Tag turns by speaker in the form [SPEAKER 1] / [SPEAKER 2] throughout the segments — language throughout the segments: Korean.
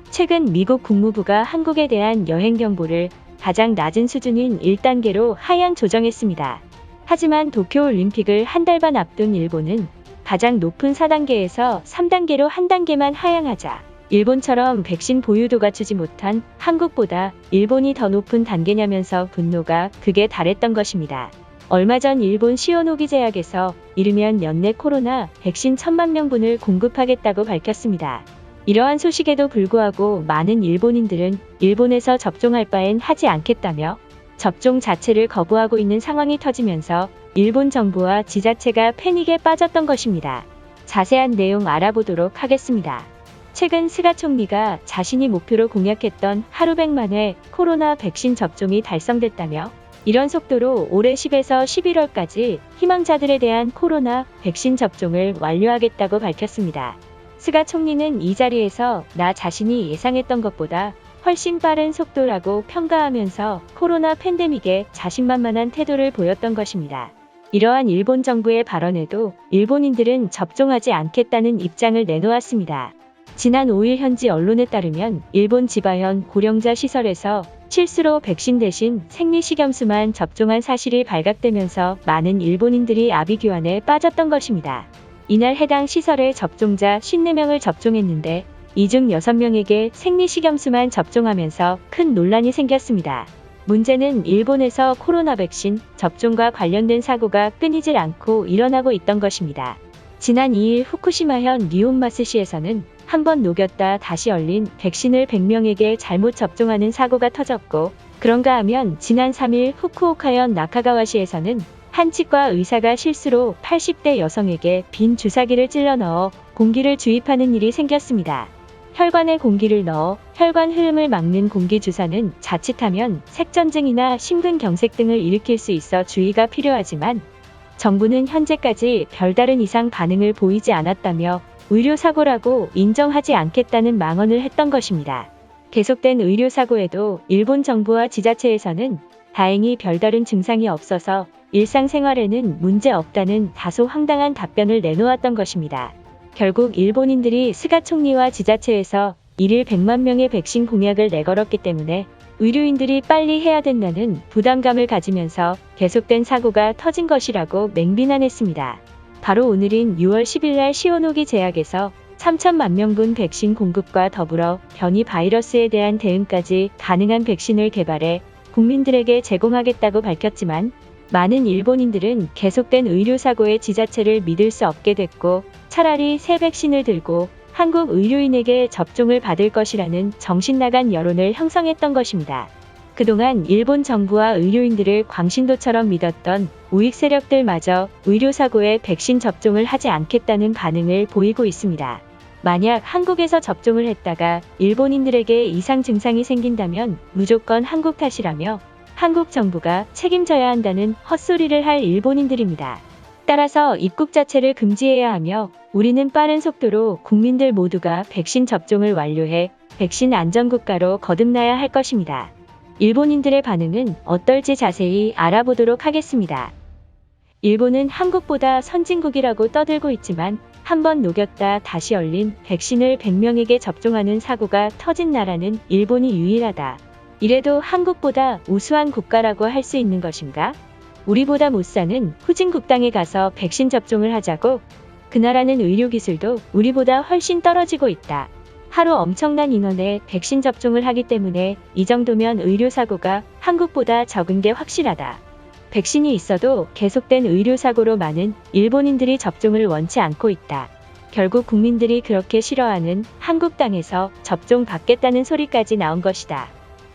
[SPEAKER 1] 최근 미국 국무부가 한국에 대한 여행 경보를 가장 낮은 수준인 1단계로 하향 조정했습니다. 하지만 도쿄올림픽을 한 달 반 앞둔 일본은 가장 높은 4단계에서 3단계로 한 단계만 하향하자 일본처럼 백신 보유도가 주지 못한 한국보다 일본이 더 높은 단계냐면서 분노가 극에 달했던 것입니다. 얼마 전 일본 시오노기 제약에서 이르면 연내 코로나 백신 1000만 명분을 공급하겠다고 밝혔습니다. 이러한 소식에도 불구하고 많은 일본인들은 일본에서 접종할 바엔 하지 않겠다며 접종 자체를 거부하고 있는 상황이 터지면서 일본 정부와 지자체가 패닉에 빠졌던 것입니다. 자세한 내용 알아보도록 하겠습니다. 최근 스가 총리가 자신이 목표로 공약했던 하루 100만 회 코로나 백신 접종이 달성됐다며 이런 속도로 올해 10에서 11월까지 희망자들에 대한 코로나 백신 접종을 완료하겠다고 밝혔습니다. 스가 총리는 이 자리에서 나 자신이 예상했던 것보다 훨씬 빠른 속도라고 평가하면서 코로나 팬데믹에 자신만만한 태도를 보였던 것입니다. 이러한 일본 정부의 발언에도 일본인들은 접종하지 않겠다는 입장을 내놓았습니다. 지난 5일 현지 언론에 따르면 일본 지바현 고령자 시설에서 실수로 백신 대신 생리식염수만 접종한 사실이 발각되면서 많은 일본인들이 아비규환에 빠졌던 것입니다. 이날 해당 시설의 접종자 54명을 접종했는데 이 중 6명에게 생리식염수만 접종하면서 큰 논란이 생겼습니다. 문제는 일본에서 코로나 백신 접종과 관련된 사고가 끊이질 않고 일어나고 있던 것입니다. 지난 2일 후쿠시마현 니혼마스시에서는 한 번 녹였다 다시 얼린 백신을 100명에게 잘못 접종하는 사고가 터졌고, 그런가 하면 지난 3일 후쿠오카현 나카가와시에서는 한 치과 의사가 실수로 80대 여성에게 빈 주사기를 찔러 넣어 공기를 주입하는 일이 생겼습니다. 혈관에 공기를 넣어 혈관 흐름을 막는 공기 주사는 자칫하면 색전증이나 심근경색 등을 일으킬 수 있어 주의가 필요하지만 정부는 현재까지 별다른 이상 반응을 보이지 않았다며 의료사고라고 인정하지 않겠다는 망언을 했던 것입니다. 계속된 의료사고에도 일본 정부와 지자체에서는 다행히 별다른 증상이 없어서 일상생활에는 문제 없다는 다소 황당한 답변을 내놓았던 것입니다. 결국 일본인들이 스가 총리와 지자체에서 일일 100만 명의 백신 공약을 내걸었기 때문에 의료인들이 빨리 해야 된다는 부담감을 가지면서 계속된 사고가 터진 것이라고 맹비난했습니다. 바로 오늘인 6월 10일 날 시오노기 제약에서 3천만 명분 백신 공급과 더불어 변이 바이러스에 대한 대응까지 가능한 백신을 개발해 국민들에게 제공하겠다고 밝혔지만 많은 일본인들은 계속된 의료사고의 지자체를 믿을 수 없게 됐고 차라리 새 백신을 들고 한국 의료인에게 접종을 받을 것이라는 정신나간 여론을 형성했던 것입니다. 그동안 일본 정부와 의료인들을 광신도처럼 믿었던 우익 세력들마저 의료사고에 백신 접종을 하지 않겠다는 반응을 보이고 있습니다. 만약 한국에서 접종을 했다가 일본인들에게 이상 증상이 생긴다면 무조건 한국 탓이라며 한국 정부가 책임져야 한다는 헛소리를 할 일본인들입니다. 따라서 입국 자체를 금지해야 하며 우리는 빠른 속도로 국민들 모두가 백신 접종을 완료해 백신 안전국가로 거듭나야 할 것입니다. 일본인들의 반응은 어떨지 자세히 알아보도록 하겠습니다. 일본은 한국보다 선진국이라고 떠들고 있지만 한번 녹였다 다시 얼린 백신을 100명에게 접종하는 사고가 터진 나라는 일본이 유일하다. 이래도 한국보다 우수한 국가라고 할 수 있는 것인가? 우리보다 못 사는 후진국 땅에 가서 백신 접종을 하자고? 그 나라는 의료기술도 우리보다 훨씬 떨어지고 있다. 하루 엄청난 인원의 백신 접종을 하기 때문에 이 정도면 의료사고가 한국보다 적은 게 확실하다. 백신이 있어도 계속된 의료사고로 많은 일본인들이 접종을 원치 않고 있다. 결국 국민들이 그렇게 싫어하는 한국 땅에서 접종 받겠다는 소리까지 나온 것이다.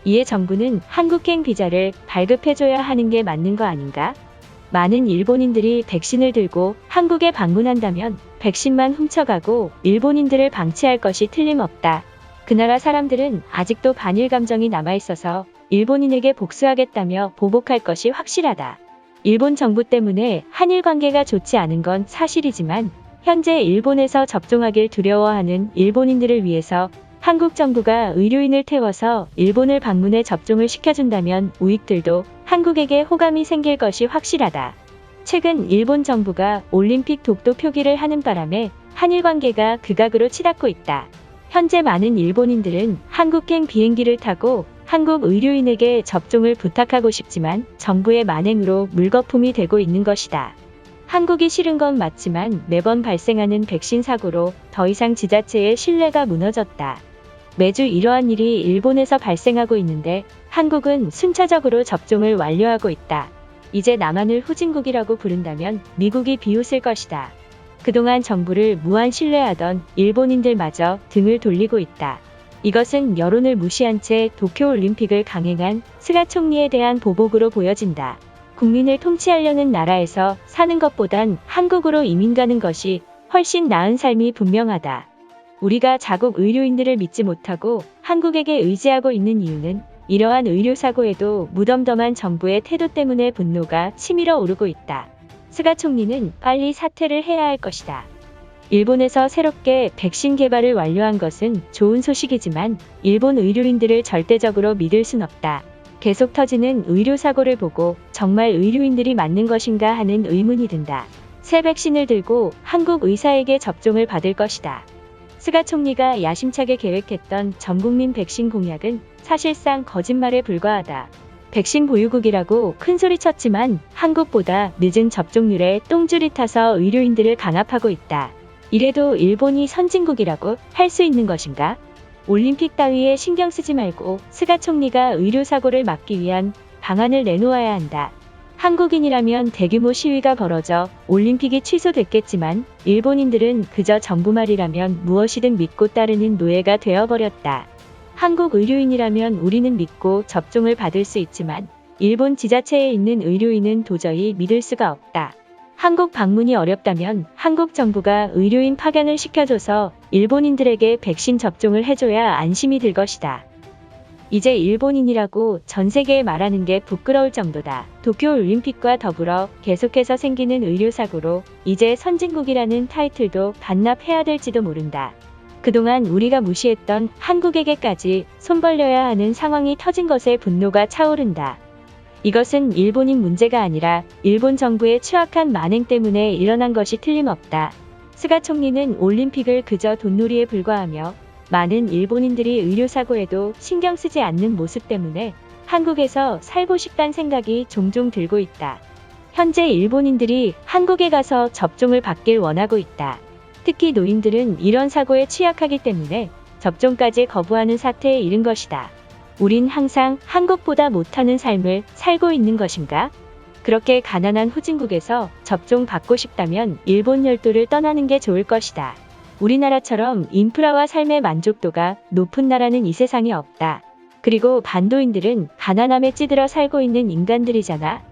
[SPEAKER 1] 이에 정부는 한국행 비자를 발급해줘야 하는 게 맞는 거 아닌가? 많은 일본인들이 백신을 들고 한국에 방문한다면 백신만 훔쳐가고 일본인들을 방치할 것이 틀림없다. 그 나라 사람들은 아직도 반일 감정이 남아있어서 일본인에게 복수하겠다며 보복할 것이 확실하다. 일본 정부 때문에 한일 관계가 좋지 않은 건 사실이지만 현재 일본에서 접종하길 두려워하는 일본인들을 위해서 한국 정부가 의료인을 태워서 일본을 방문해 접종을 시켜준다면 우익들도 한국에게 호감이 생길 것이 확실하다. 최근 일본 정부가 올림픽 독도 표기를 하는 바람에 한일 관계가 극악으로 치닫고 있다. 현재 많은 일본인들은 한국행 비행기를 타고 한국 의료인에게 접종을 부탁하고 싶지만 정부의 만행으로 물거품이 되고 있는 것이다. 한국이 싫은 건 맞지만 매번 발생하는 백신 사고로 더 이상 지자체의 신뢰가 무너졌다. 매주 이러한 일이 일본에서 발생하고 있는데 한국은 순차적으로 접종을 완료하고 있다. 이제 남한을 후진국이라고 부른다면 미국이 비웃을 것이다. 그동안 정부를 무한 신뢰하던 일본인들마저 등을 돌리고 있다. 이것은 여론을 무시한 채 도쿄올림픽을 강행한 스가 총리에 대한 보복으로 보여진다. 국민을 통치하려는 나라에서 사는 것보단 한국으로 이민 가는 것이 훨씬 나은 삶이 분명하다. 우리가 자국 의료인들을 믿지 못하고 한국에게 의지하고 있는 이유는 이러한 의료사고에도 무덤덤한 정부의 태도 때문에 분노가 치밀어 오르고 있다. 스가 총리는 빨리 사퇴를 해야 할 것이다. 일본에서 새롭게 백신 개발을 완료한 것은 좋은 소식이지만 일본 의료인들을 절대적으로 믿을 순 없다. 계속 터지는 의료사고를 보고 정말 의료인들이 맞는 것인가 하는 의문이 든다. 새 백신을 들고 한국 의사에게 접종을 받을 것이다. 스가 총리가 야심차게 계획했던 전국민 백신 공약은 사실상 거짓말에 불과하다. 백신 보유국이라고 큰소리쳤지만 한국보다 늦은 접종률에 똥줄이 타서 의료인들을 강압하고 있다. 이래도 일본이 선진국이라고 할 수 있는 것인가? 올림픽 따위에 신경 쓰지 말고 스가 총리가 의료사고를 막기 위한 방안을 내놓아야 한다. 한국인이라면 대규모 시위가 벌어져 올림픽이 취소됐겠지만 일본인들은 그저 정부 말이라면 무엇이든 믿고 따르는 노예가 되어버렸다. 한국 의료인이라면 우리는 믿고 접종을 받을 수 있지만 일본 지자체에 있는 의료인은 도저히 믿을 수가 없다. 한국 방문이 어렵다면 한국 정부가 의료인 파견을 시켜줘서 일본인들에게 백신 접종을 해줘야 안심이 들 것이다. 이제 일본인이라고 전 세계에 말하는 게 부끄러울 정도다. 도쿄올림픽과 더불어 계속해서 생기는 의료사고로 이제 선진국이라는 타이틀도 반납해야 될지도 모른다. 그동안 우리가 무시했던 한국에게까지 손 벌려야 하는 상황이 터진 것에 분노가 차오른다. 이것은 일본인 문제가 아니라 일본 정부의 추악한 만행 때문에 일어난 것이 틀림없다. 스가 총리는 올림픽을 그저 돈놀이에 불과하며 많은 일본인들이 의료사고에도 신경 쓰지 않는 모습 때문에 한국에서 살고 싶단 생각이 종종 들고 있다. 현재 일본인들이 한국에 가서 접종을 받길 원하고 있다. 특히 노인들은 이런 사고에 취약하기 때문에 접종까지 거부하는 사태에 이른 것이다. 우린 항상 한국보다 못하는 삶을 살고 있는 것인가? 그렇게 가난한 후진국에서 접종 받고 싶다면 일본 열도를 떠나는 게 좋을 것이다. 우리나라처럼 인프라와 삶의 만족도가 높은 나라는 이 세상에 없다. 그리고 반도인들은 가난함에 찌들어 살고 있는 인간들이잖아.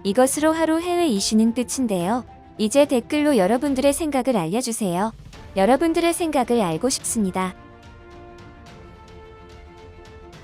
[SPEAKER 2] 이것으로 하루 해외 이슈는 끝인데요. 이제 댓글로 여러분들의 생각을 알려주세요. 여러분들의 생각을 알고 싶습니다.